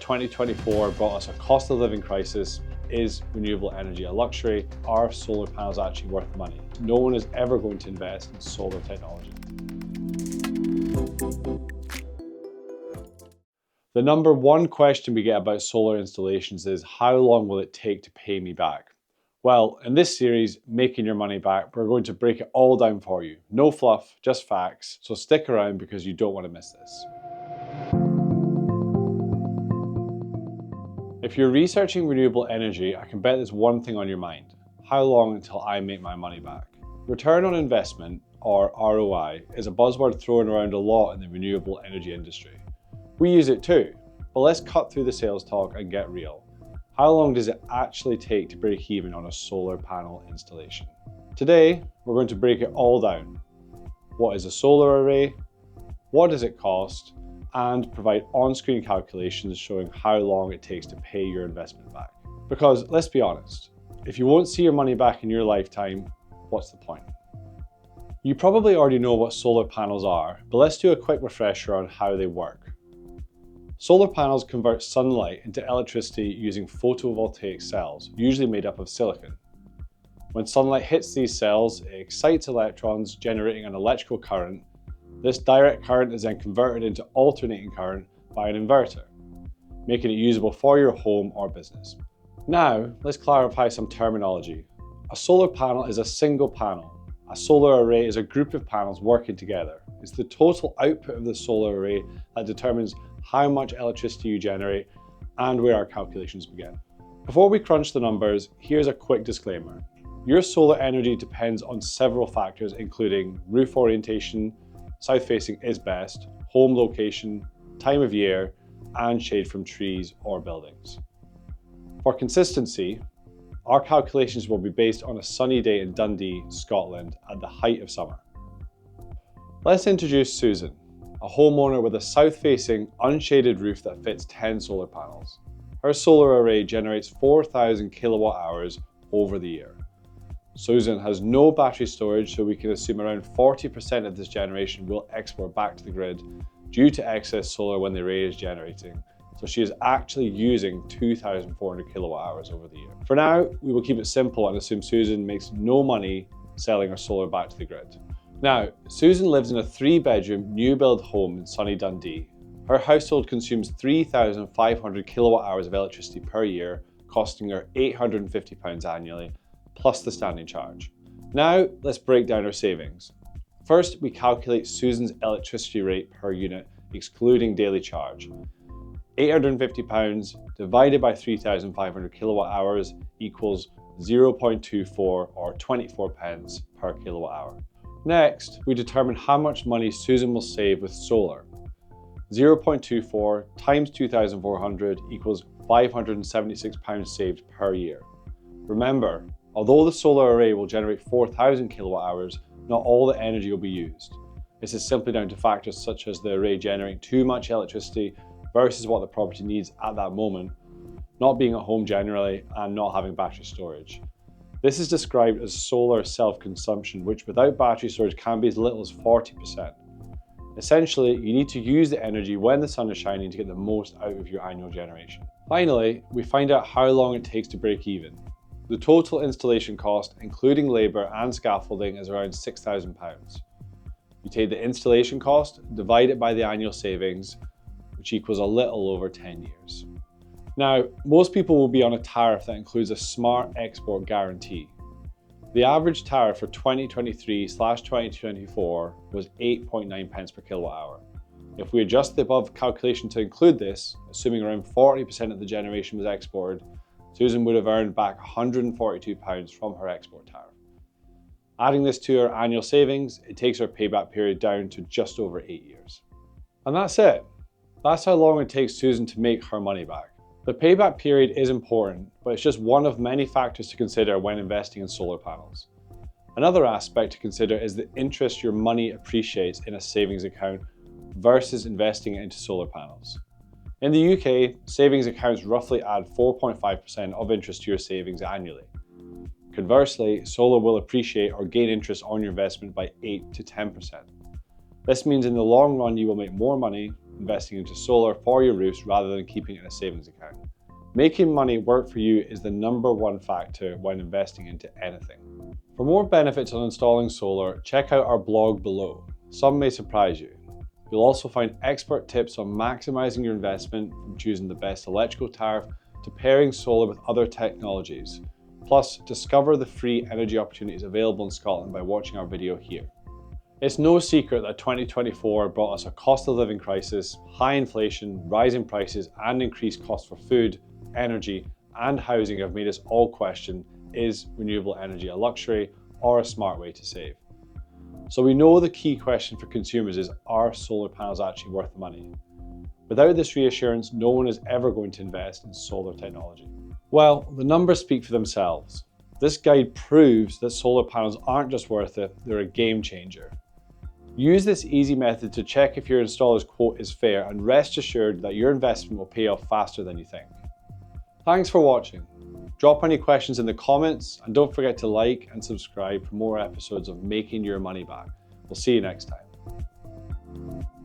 2024 brought us a cost of living crisis. Is renewable energy a luxury? Are solar panels actually worth money? No one is ever going to invest in solar technology. The number one question we get about solar installations is, how long will it take to pay me back? Well, in this series, Making Your Money Back, we're going to break it all down for you. No fluff, just facts. So stick around because you don't want to miss this. If you're researching renewable energy, I can bet there's one thing on your mind. How long until I make my money back? Return on investment, or ROI, is a buzzword thrown around a lot in the renewable energy industry. We use it too, but let's cut through the sales talk and get real. How long does it actually take to break even on a solar panel installation? Today, we're going to break it all down. What is a solar array? What does it cost? And provide on-screen calculations showing how long it takes to pay your investment back. Because let's be honest, if you won't see your money back in your lifetime, what's the point? You probably already know what solar panels are, but let's do a quick refresher on how they work. Solar panels convert sunlight into electricity using photovoltaic cells, usually made up of silicon. When sunlight hits these cells, it excites electrons, generating an electrical current. This direct current is then converted into alternating current by an inverter, making it usable for your home or business. Now, let's clarify some terminology. A solar panel is a single panel. A solar array is a group of panels working together. It's the total output of the solar array that determines how much electricity you generate and where our calculations begin. Before we crunch the numbers, here's a quick disclaimer. Your solar energy depends on several factors, including roof orientation, south facing is best, home location, time of year, and shade from trees or buildings. For consistency, our calculations will be based on a sunny day in Dundee, Scotland at the height of summer. Let's introduce Susan, a homeowner with a south facing, unshaded roof that fits 10 solar panels. Her solar array generates 4,000 kilowatt hours over the year. Susan has no battery storage, so we can assume around 40% of this generation will export back to the grid due to excess solar when the array is generating. So she is actually using 2,400 kilowatt hours over the year. For now, we will keep it simple and assume Susan makes no money selling her solar back to the grid. Now, Susan lives in a 3-bedroom new build home in sunny Dundee. Her household consumes 3,500 kilowatt hours of electricity per year, costing her £850 annually, plus the standing charge. Now, let's break down our savings. First, we calculate Susan's electricity rate per unit, excluding daily charge. £850 divided by 3,500 kilowatt hours equals 0.24 or 24 pence per kilowatt hour. Next, we determine how much money Susan will save with solar. 0.24 times 2,400 equals £576 saved per year. Remember, although the solar array will generate 4,000 kilowatt hours, not all the energy will be used. This is simply down to factors such as the array generating too much electricity versus what the property needs at that moment, not being at home generally, and not having battery storage. This is described as solar self-consumption, which without battery storage can be as little as 40%. Essentially, you need to use the energy when the sun is shining to get the most out of your annual generation. Finally, we find out how long it takes to break even. The total installation cost, including labour and scaffolding, is around £6,000. You take the installation cost, divide it by the annual savings, which equals a little over 10 years. Now, most people will be on a tariff that includes a smart export guarantee. The average tariff for 2023/2024 was 8.9 pence per kilowatt hour. If we adjust the above calculation to include this, assuming around 40% of the generation was exported, Susan would have earned back £142 from her export tariff. Adding this to her annual savings, it takes her payback period down to just over 8 years. And that's it. That's how long it takes Susan to make her money back. The payback period is important, but it's just one of many factors to consider when investing in solar panels. Another aspect to consider is the interest your money appreciates in a savings account versus investing it into solar panels. In the UK, savings accounts roughly add 4.5% of interest to your savings annually. Conversely, solar will appreciate or gain interest on your investment by 8 to 10%. This means in the long run you will make more money, investing into solar for your roofs rather than keeping it in a savings account. Making money work for you is the #1 factor when investing into anything. For more benefits on installing solar, check out our blog below. Some may surprise you. You'll also find expert tips on maximizing your investment, from choosing the best electrical tariff to pairing solar with other technologies. Plus, discover the free energy opportunities available in Scotland by watching our video here. It's no secret that 2024 brought us a cost of living crisis, high inflation, rising prices, and increased costs for food, energy, and housing have made us all question, is renewable energy a luxury or a smart way to save? So we know the key question for consumers is, are solar panels actually worth the money? Without this reassurance, no one is ever going to invest in solar technology. Well, the numbers speak for themselves. This guide proves that solar panels aren't just worth it, they're a game changer. Use this easy method to check if your installer's quote is fair, and rest assured that your investment will pay off faster than you think. Thanks for watching. Drop any questions in the comments, and don't forget to like and subscribe for more episodes of Making Your Money Back. We'll see you next time.